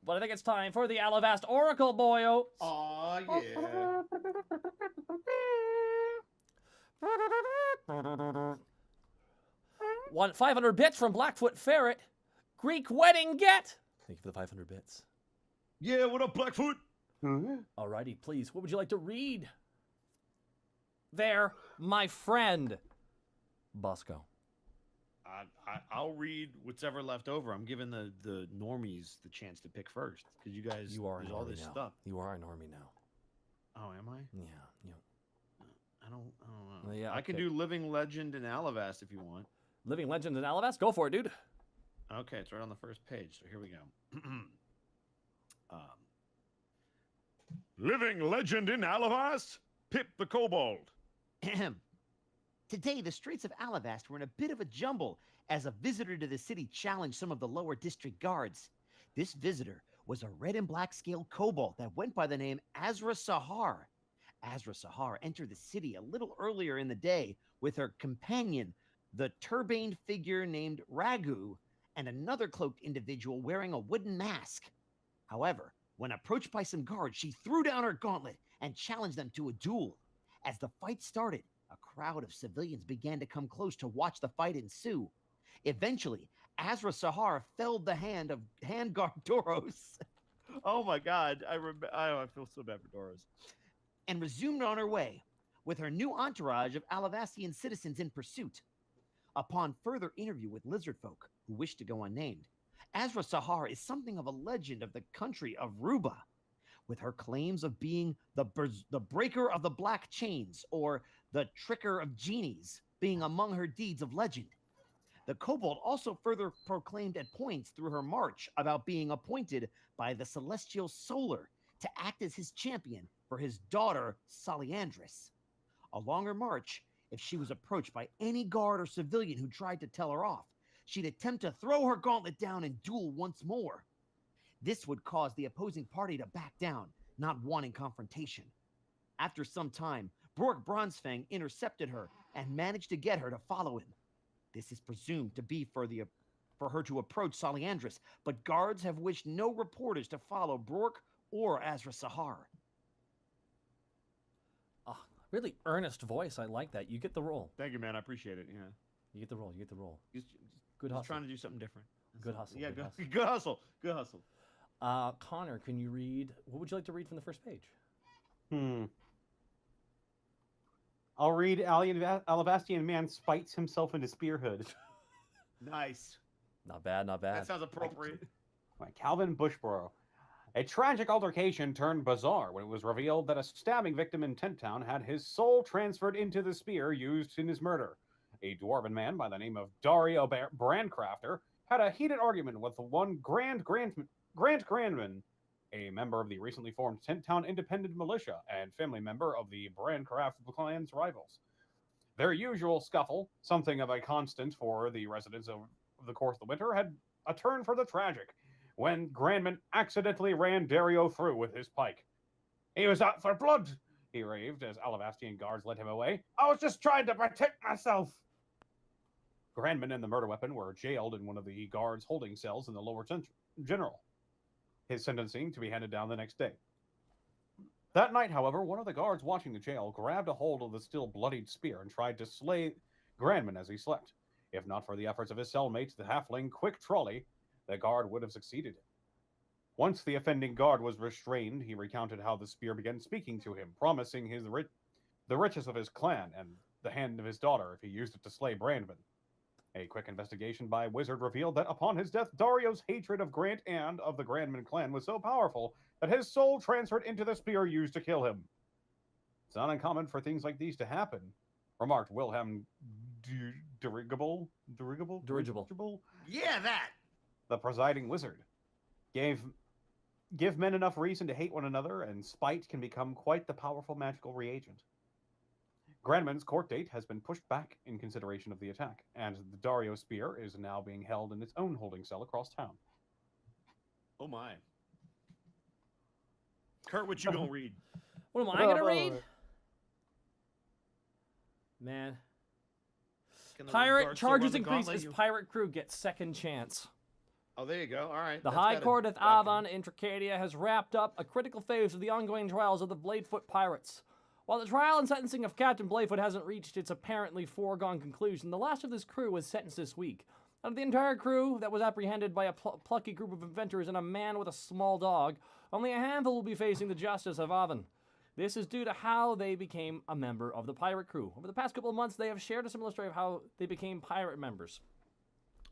But I think it's time for the Alivast Oracle, boyo. Aw, yeah. 500 bits from Blackfoot Ferret. Greek wedding get. Thank you for the 500 bits. Yeah, what up, Blackfoot? Alrighty, please. What would you like to read? There, my friend. Bosco. I'll read what's ever left over. I'm giving the normies the chance to pick first because you guys, You are there's an all normie this now. stuff. You are a normie now. Oh, am I? Yeah. I don't know. Well, yeah, I can okay. do Living Legend and Alivast if you want. Living Legends in Alivast? Go for it, dude. Okay, it's right on the first page. So here we go. Living Legend in Alivast? Pip the Kobold. Today, the streets of Alivast were in a bit of a jumble as a visitor to the city challenged some of the lower district guards. This visitor was a red and black scaled kobold that went by the name Azra Sahar. Azra Sahar entered the city a little earlier in the day with her companion, the turbaned figure named Ragu, and another cloaked individual wearing a wooden mask. However, when approached by some guards, she threw down her gauntlet and challenged them to a duel. As the fight started, a crowd of civilians began to come close to watch the fight ensue. Eventually, Azra Sahar felled the hand of handguard Doros. Oh my God, I feel so bad for Doros. And resumed on her way, with her new entourage of Alivastian citizens in pursuit. Upon further interview with lizard folk, who wished to go unnamed, Azra Sahar is something of a legend of the country of Ruba, with her claims of being the breaker of the black chains or the tricker of genies being among her deeds of legend. The kobold also further proclaimed at points through her march about being appointed by the celestial Solar to act as his champion for his daughter, Saliandris. Along her march, if she was approached by any guard or civilian who tried to tell her off, she'd attempt to throw her gauntlet down and duel once more. This would cause the opposing party to back down, not wanting confrontation. After some time, Brork Bronzefang intercepted her and managed to get her to follow him. This is presumed to be for her to approach Saliandris, but guards have wished no reporters to follow Brork or Azra Sahar. Oh, really earnest voice. I like that. You get the role. Thank you, man. I appreciate it. Yeah. You get the role. You get the role. Good hustle. trying to do something different. Good hustle. Yeah, good hustle. good hustle. Good hustle. Connor, can you read? What would you like to read from the first page? I'll read Alivastian man spites himself into spearhood. Nice. Not bad, not bad. That sounds appropriate. By Calvin Bushborough. A tragic altercation turned bizarre when it was revealed that a stabbing victim in Tent Town had his soul transferred into the spear used in his murder. A dwarven man by the name of Dario Brandcrafter had a heated argument with one Grant Grandman, a member of the recently formed Tent Town Independent Militia and family member of the Brandcraft clan's rivals. Their usual scuffle, something of a constant for the residents of the course of the winter, had a turn for the tragic when Grandman accidentally ran Dario through with his pike. "He was out for blood," he raved as Alivastian guards led him away. "I was just trying to protect myself." Grandman and the murder weapon were jailed in one of the guards' holding cells in the lower general. His sentencing to be handed down the next day. That night, however, one of the guards watching the jail grabbed a hold of the still bloodied spear and tried to slay Grandman as he slept. If not for the efforts of his cellmate, the halfling Quick Trolley, the guard would have succeeded. Once the offending guard was restrained, he recounted how the spear began speaking to him, promising the riches of his clan and the hand of his daughter if he used it to slay Brandman. A quick investigation by Wizard revealed that upon his death, Dario's hatred of Grant and of the Grandman clan was so powerful that his soul transferred into the spear used to kill him. "It's not uncommon for things like these to happen," remarked Wilhelm Dirigible. Yeah, that. The presiding wizard. Give men enough reason to hate one another, and spite can become quite the powerful magical reagent. Grandman's court date has been pushed back in consideration of the attack, and the Dario spear is now being held in its own holding cell across town. Oh my. Kurt, what you gonna read? What am I gonna read? Man. Pirate charges increase as pirate crew gets second chance. Oh, there you go. All right. The that's High got a Court of document. Avon in Tracadia has wrapped up a critical phase of the ongoing trials of the Bladefoot pirates. While the trial and sentencing of Captain Bladefoot hasn't reached its apparently foregone conclusion, the last of this crew was sentenced this week. Out of the entire crew that was apprehended by a plucky group of inventors and a man with a small dog, only a handful will be facing the justice of Avon. This is due to how they became a member of the pirate crew. Over the past couple of months, they have shared a similar story of how they became pirate members.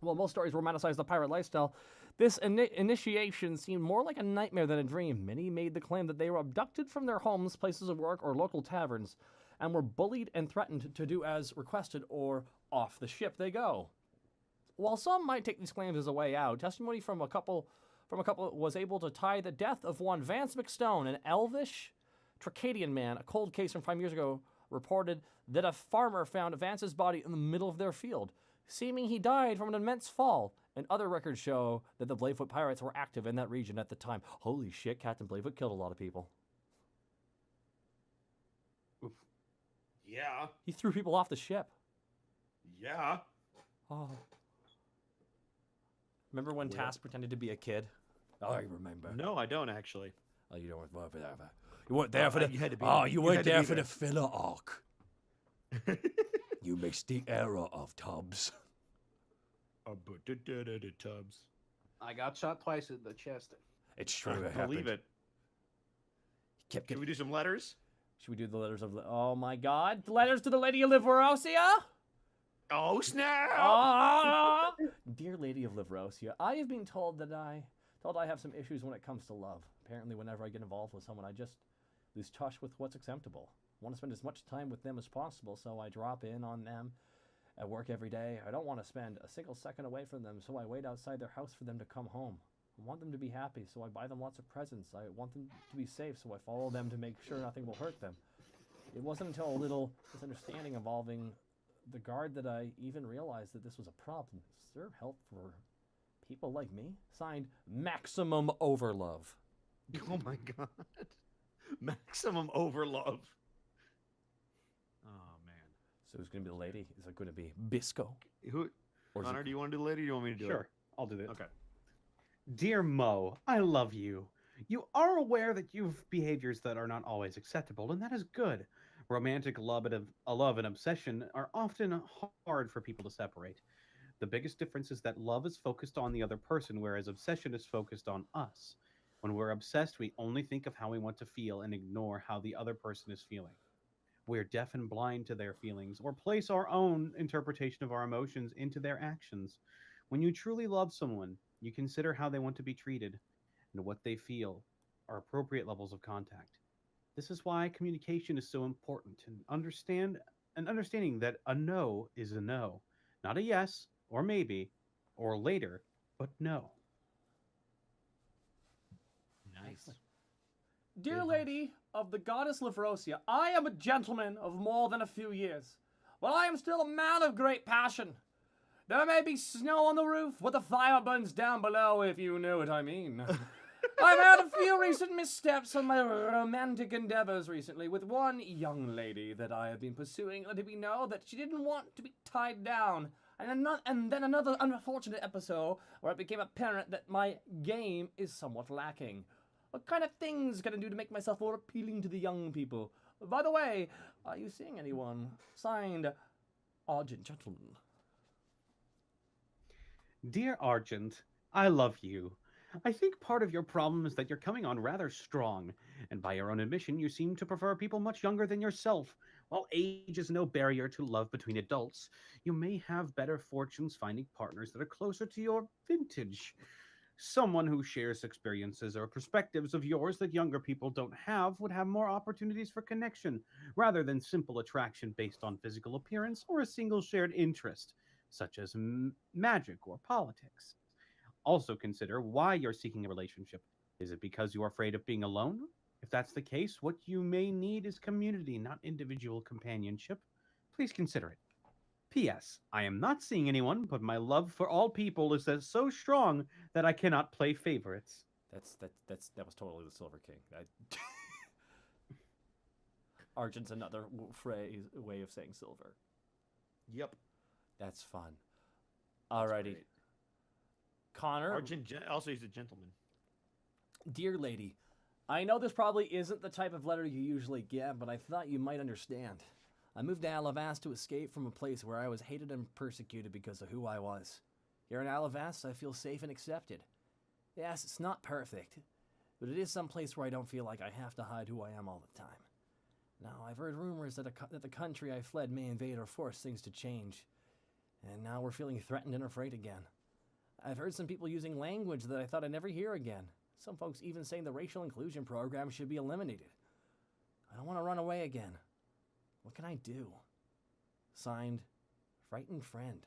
While most stories romanticize the pirate lifestyle, this initiation seemed more like a nightmare than a dream. Many made the claim that they were abducted from their homes, places of work, or local taverns, and were bullied and threatened to do as requested or off the ship they go. While some might take these claims as a way out, testimony from a couple was able to tie the death of one Vance McStone, an elvish Tracadian man. A cold case from 5 years ago reported that a farmer found Vance's body in the middle of their field, seeming he died from an immense fall. And other records show that the Bladefoot pirates were active in that region at the time. Holy shit, Captain Bladefoot killed a lot of people. Yeah. He threw people off the ship. Yeah. Oh. Remember when Task pretended to be a kid? Oh, I remember. No, I don't actually. Oh, you don't want for that. You weren't there for the. You had to be oh, there. you You weren't had to there be for there. the filler arc. You missed the era of Tubbs. Tubs. I got shot twice in the chest. It's true. I It happened. believe it. Kept Can getting. we do some letters? Should we do the letters of? Oh my God! The letters to the Lady of Liverosia. Oh snap! Ah! Dear Lady of Liverosia, I have been told that I have some issues when it comes to love. Apparently, whenever I get involved with someone, I just lose touch with what's acceptable. I want to spend as much time with them as possible, so I drop in on them at work every day. I don't want to spend a single second away from them, so I wait outside their house for them to come home. I want them to be happy, so I buy them lots of presents. I want them to be safe, so I follow them to make sure nothing will hurt them. It wasn't until a little misunderstanding involving the guard that I even realized that this was a problem. Is there help for people like me? Signed, Maximum Overlove. Oh my god. Maximum overlove. Oh man. So who's going to be the lady? Is it going to be Bisco? Who? Or is Connor, it... do you want to do the lady or do you want me to do Sure, it? I'll do this. Okay. Dear Mo, I love you. You are aware that you've behaviors that are not always acceptable, and that is good. Romantic love and obsession are often hard for people to separate. The biggest difference is that love is focused on the other person, whereas obsession is focused on us. When we're obsessed, we only think of how we want to feel and ignore how the other person is feeling. We're deaf and blind to their feelings, or place our own interpretation of our emotions into their actions. When you truly love someone, you consider how they want to be treated and what they feel are appropriate levels of contact. This is why communication is so important, and understanding that a no is a no, not a yes or maybe or later, but no. Nice. Dear Good Lady of the Goddess Liverosia, I am a gentleman of more than a few years, but I am still a man of great passion. There may be snow on the roof, but the fire burns down below, if you know what I mean. I've had a few recent missteps on my romantic endeavors recently with one young lady that I have been pursuing, letting me know that she didn't want to be tied down. And then another unfortunate episode where it became apparent that my game is somewhat lacking. What kind of things can I do to make myself more appealing to the young people? By the way, are you seeing anyone? Signed, Argent Gentleman. Dear Argent, I love you. I think part of your problem is that you're coming on rather strong, and by your own admission, you seem to prefer people much younger than yourself. While age is no barrier to love between adults, you may have better fortunes finding partners that are closer to your vintage. Someone who shares experiences or perspectives of yours that younger people don't have would have more opportunities for connection, rather than simple attraction based on physical appearance or a single shared interest, such as magic or politics. Also consider why you're seeking a relationship. Is it because you're afraid of being alone? If that's the case, what you may need is community, not individual companionship. Please consider it. P.S. I am not seeing anyone, but my love for all people is so strong that I cannot play favorites. That was totally the Silver King. Argent's another way of saying silver. Yep. That's fun. Alrighty. Great. Connor, Also, he's a gentleman. dear lady, I know this probably isn't the type of letter you usually get, but I thought you might understand. I moved to Alivast to escape from a place where I was hated and persecuted because of who I was. Here in Alivast, I feel safe and accepted. Yes, it's not perfect, but it is some place where I don't feel like I have to hide who I am all the time. Now, I've heard rumors that the country I fled may invade or force things to change, and now we're feeling threatened and afraid again. I've heard some people using language that I thought I'd never hear again. Some folks even saying the racial inclusion program should be eliminated. I don't want to run away again. What can I do? Signed, Frightened Friend.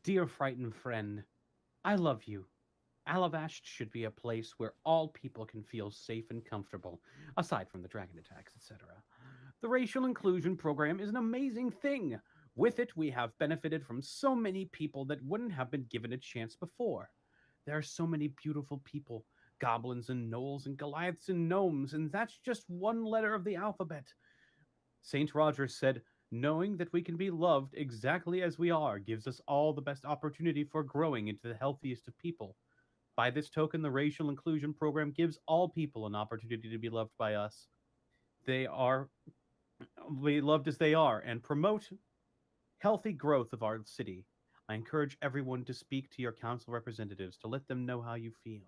Dear frightened friend, I love you. Alivast should be a place where all people can feel safe and comfortable, aside from the dragon attacks, etc. The racial inclusion program is an amazing thing. With it, we have benefited from so many people that wouldn't have been given a chance before. There are so many beautiful people, goblins and gnolls and Goliaths and gnomes, and that's just one letter of the alphabet. St. Roger said, knowing that we can be loved exactly as we are gives us all the best opportunity for growing into the healthiest of people. By this token, the racial inclusion program gives all people an opportunity to be loved by us. Be loved as they are, and promote healthy growth of our city. I encourage everyone to speak to your council representatives to let them know how you feel.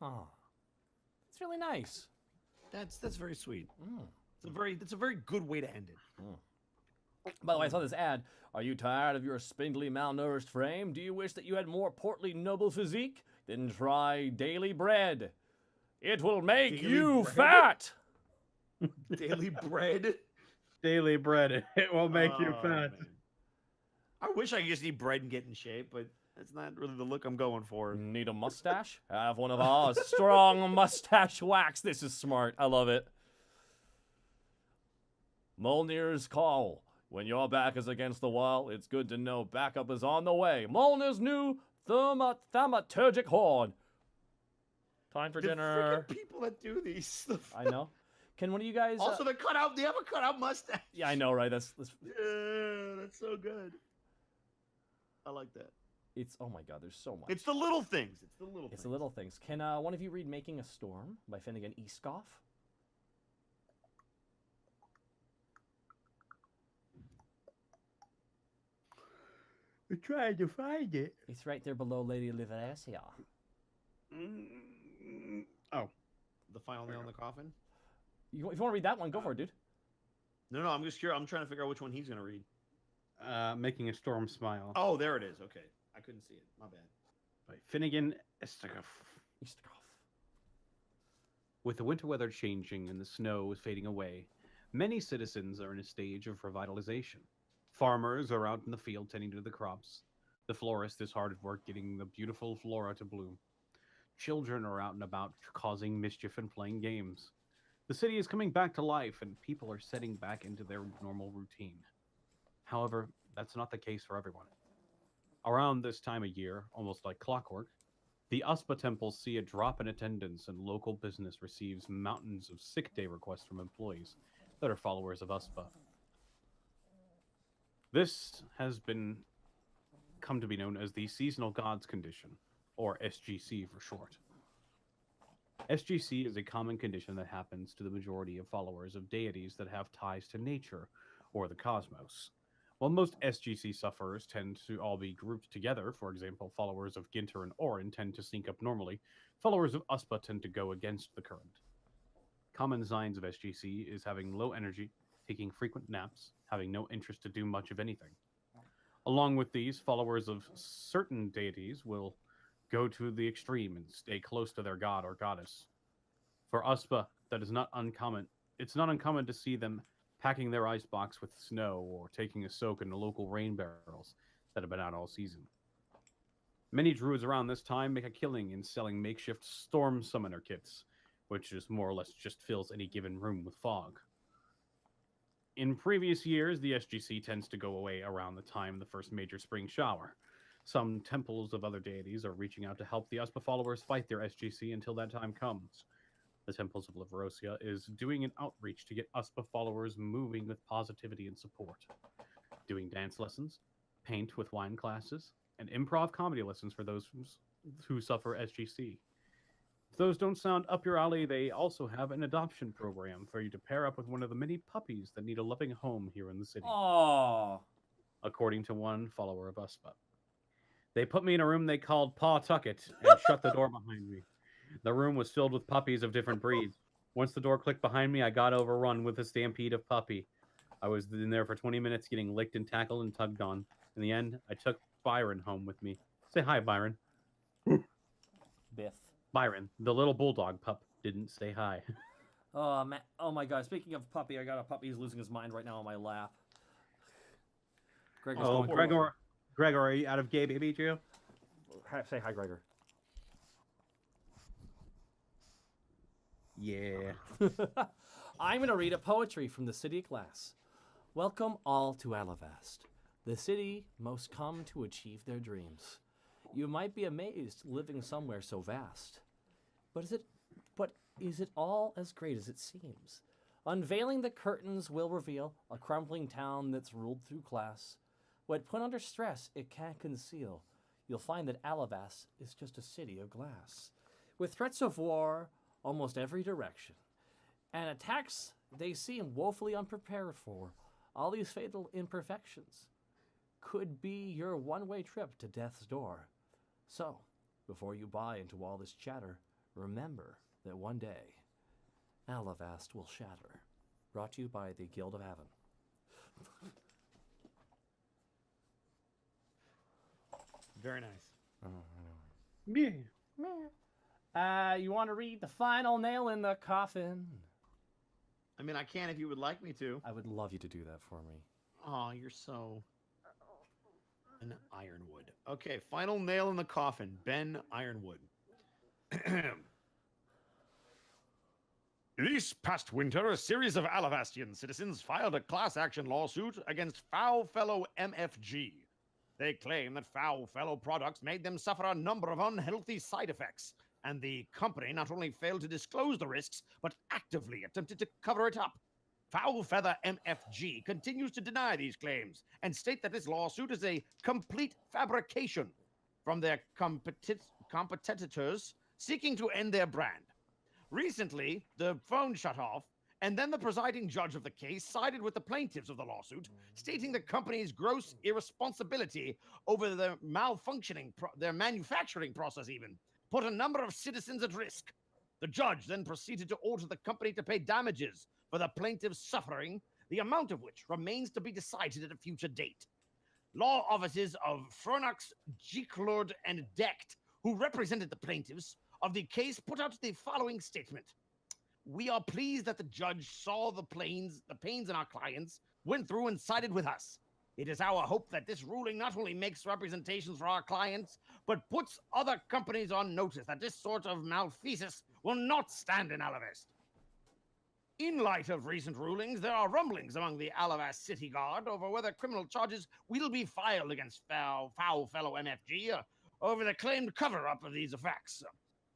Oh, it's really nice. That's very sweet. Mm. It's a very good way to end it. By the way, I saw this ad. Are you tired of your spindly, malnourished frame? Do you wish that you had more portly, noble physique? Then try daily bread. It will make Daily you bread? fat. Daily bread. Daily bread, it will make you Oh, fat. man. I wish I could just eat bread and get in shape, but that's not really the look I'm going for. Need a mustache? Have one of ours. Strong mustache wax. This is smart. I love it. Molnir's call. When your back is against the wall, it's good to know backup is on the way. Molnir's new thaumaturgic horn. Time for The dinner. freaking people that do these. I know. Can one of you guys? Also, the cutout. They have a cutout mustache. Yeah, I know, right? That's Yeah, that's so good. I like that. it's. Oh my God, there's so much. It's the little things. It's the little. It's things. the little things. Can one of you read "Making a Storm" by Finnegan Easkoff? I'm trying to find it. It's right there below Lady Liveresia. Oh, The final nail in the coffin. If you want to read that one, go for it, dude. No, I'm just curious. I'm trying to figure out which one he's gonna read. Making a Storm Smile Oh, there it is. Okay, I couldn't see it. My bad. by Finnegan Easkoff. Easkoff. With the winter weather changing and the snow fading away, many citizens are in a stage of revitalization. Farmers are out in the field tending to the crops. The florist is hard at work getting the beautiful flora to bloom. Children are out and about causing mischief and playing games. The city is coming back to life and people are setting back into their normal routine. However, that's not the case for everyone. Around this time of year, almost like clockwork, the Uspa temples see a drop in attendance and local business receives mountains of sick day requests from employees that are followers of Uspa. This has come to be known as the Seasonal Gods Condition, or SGC for short. SGC is a common condition that happens to the majority of followers of deities that have ties to nature or the cosmos. While most SGC sufferers tend to all be grouped together, for example, followers of Ginter and Orin tend to sync up normally, followers of Uspa tend to go against the current. Common signs of SGC is having low energy, taking frequent naps, having no interest to do much of anything. Along with these, followers of certain deities will go to the extreme and stay close to their god or goddess. For Uspa, that is not uncommon. It's not uncommon to see them packing their icebox with snow or taking a soak in the local rain barrels that have been out all season. Many druids around this time make a killing in selling makeshift storm summoner kits, which is more or less just fills any given room with fog. In previous years, the SGC tends to go away around the time of the first major spring shower. Some temples of other deities are reaching out to help the Uspa followers fight their SGC until that time comes. The Temples of Liverosia is doing an outreach to get Uspa followers moving with positivity and support. doing dance lessons, paint with wine classes, and improv comedy lessons for those who suffer SGC. If those don't sound up your alley, they also have an adoption program for you to pair up with one of the many puppies that need a loving home here in the city, Oh. according to one follower of USPA. They put me in a room they called Paw Tucket and shut the door behind me. The room was filled with puppies of different breeds. Once the door clicked behind me, I got overrun with a stampede of puppy. I was in there for 20 minutes getting licked and tackled and tugged on. In the end, I took Byron home with me. Say hi, Byron. Biff. Byron, the little bulldog pup, didn't say hi. Oh, man. Oh, my God. Speaking of puppy, I got a puppy who's losing his mind right now on my lap. Gregor's Oh, going Gregor, are you out of gay baby jail? Say hi, Gregor. Yeah. I'm going to read a poetry from the city class. Welcome all to Alivast, the city most come to achieve their dreams. You might be amazed living somewhere so vast. But is it all as great as it seems? Unveiling the curtains will reveal a crumbling town that's ruled through class. When put under stress, it can't conceal. You'll find that Alivast is just a city of glass, with threats of war almost every direction, and attacks they seem woefully unprepared for. All these fatal imperfections could be your one-way trip to death's door. So, before you buy into all this chatter, remember that one day, Alivast will shatter. Brought to you by the Guild of Heaven. Very nice. Yeah. You want to read the final nail in the coffin? I mean, I can if you would like me to. I would love you to do that for me. Oh, you're so... Ben Ironwood. Okay, final nail in the coffin. Ben Ironwood. This past winter, a series of Alivastian citizens filed a class action lawsuit against Foulfellow MFG. They claim that Foulfellow products made them suffer a number of unhealthy side effects, and the company not only failed to disclose the risks, but actively attempted to cover it up. Foulfeather MFG continues to deny these claims and state that this lawsuit is a complete fabrication from their competitors seeking to end their brand. Recently, the phone shut off, and then the presiding judge of the case sided with the plaintiffs of the lawsuit, stating the company's gross irresponsibility over their malfunctioning, their manufacturing process even, put a number of citizens at risk. The judge then proceeded to order the company to pay damages for the plaintiff's suffering, the amount of which remains to be decided at a future date. Law offices of Fronax, Giklord, and Decht, who represented the plaintiffs of the case, put out the following statement. We are pleased that the judge saw the pains in our clients, went through and sided with us. It is our hope that this ruling not only makes representations for our clients, but puts other companies on notice that this sort of malfeasance will not stand in Alivast. In light of recent rulings, there are rumblings among the Alivast City Guard over whether criminal charges will be filed against Foulfellow MFG over the claimed cover-up of these effects.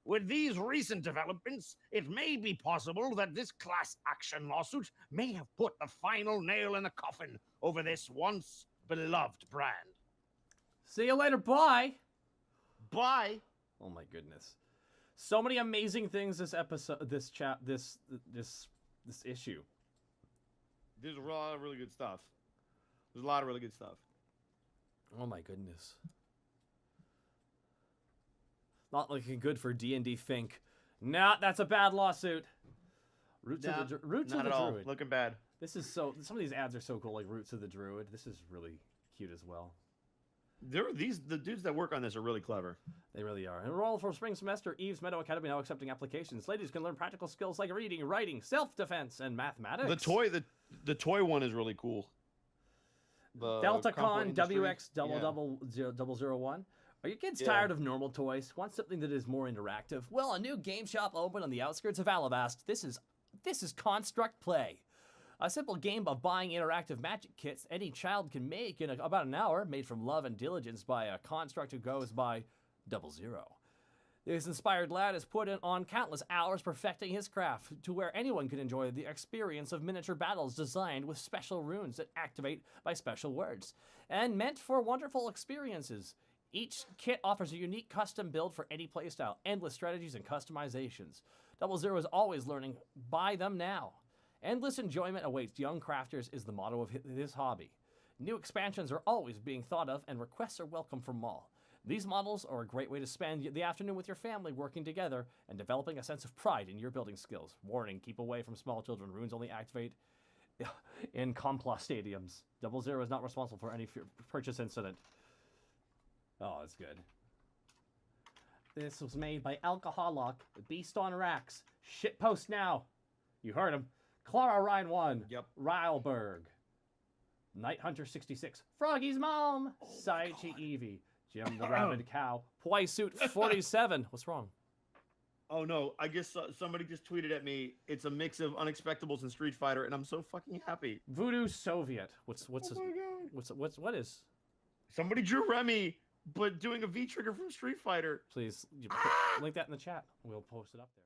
With these recent developments, it may be possible that this class action lawsuit may have put the final nail in the coffin over this once beloved brand. See you later. Bye. Bye. Oh my goodness. So many amazing things this episode, this issue. There's a lot of really good stuff. There's a lot of really good stuff. Oh my goodness. Not looking good for D&D Fink. Nah, that's a bad lawsuit. Roots of the Druid. Looking bad. This is so. Some of these ads are so cool, like Roots of the Druid. This is really cute as well. The dudes that work on this are really clever. They really are. Enroll for spring semester. Eve's Meadow Academy now accepting applications. Ladies can learn practical skills like reading, writing, self-defense, and mathematics. The toy one is really cool. Deltacon WX00001. Are your kids tired of normal toys? Want something that is more interactive? Well, a new game shop opened on the outskirts of Alivast. This is Construct Play. A simple game of buying interactive magic kits any child can make in about an hour, made from love and diligence by a construct who goes by 00. This inspired lad has put in on countless hours perfecting his craft to where anyone can enjoy the experience of miniature battles designed with special runes that activate by special words and meant for wonderful experiences. Each kit offers a unique custom build for any playstyle, endless strategies and customizations. 00 is always learning. Buy them now. Endless enjoyment awaits young crafters is the motto of this hobby. New expansions are always being thought of and requests are welcome from all. These models are a great way to spend the afternoon with your family working together and developing a sense of pride in your building skills. Warning, keep away from small children. Runes only activate in Compla stadiums. 00 is not responsible for any purchase incident. Oh, that's good. This was made by Alcoholic, Beast on Racks. Shitpost now. You heard him. Clara Ryan 1. Yep. Rylberg. Night Hunter 66. Froggy's mom. Saichi Evie. Jim the Rabid Cow. Suit 47. What's wrong? Oh no, I guess somebody just tweeted at me. It's a mix of Unexpectables and Street Fighter, and I'm so fucking happy. Voodoo Soviet. What is? Somebody drew Remy, but doing a V trigger from Street Fighter. Please link that in the chat. We'll post it up there.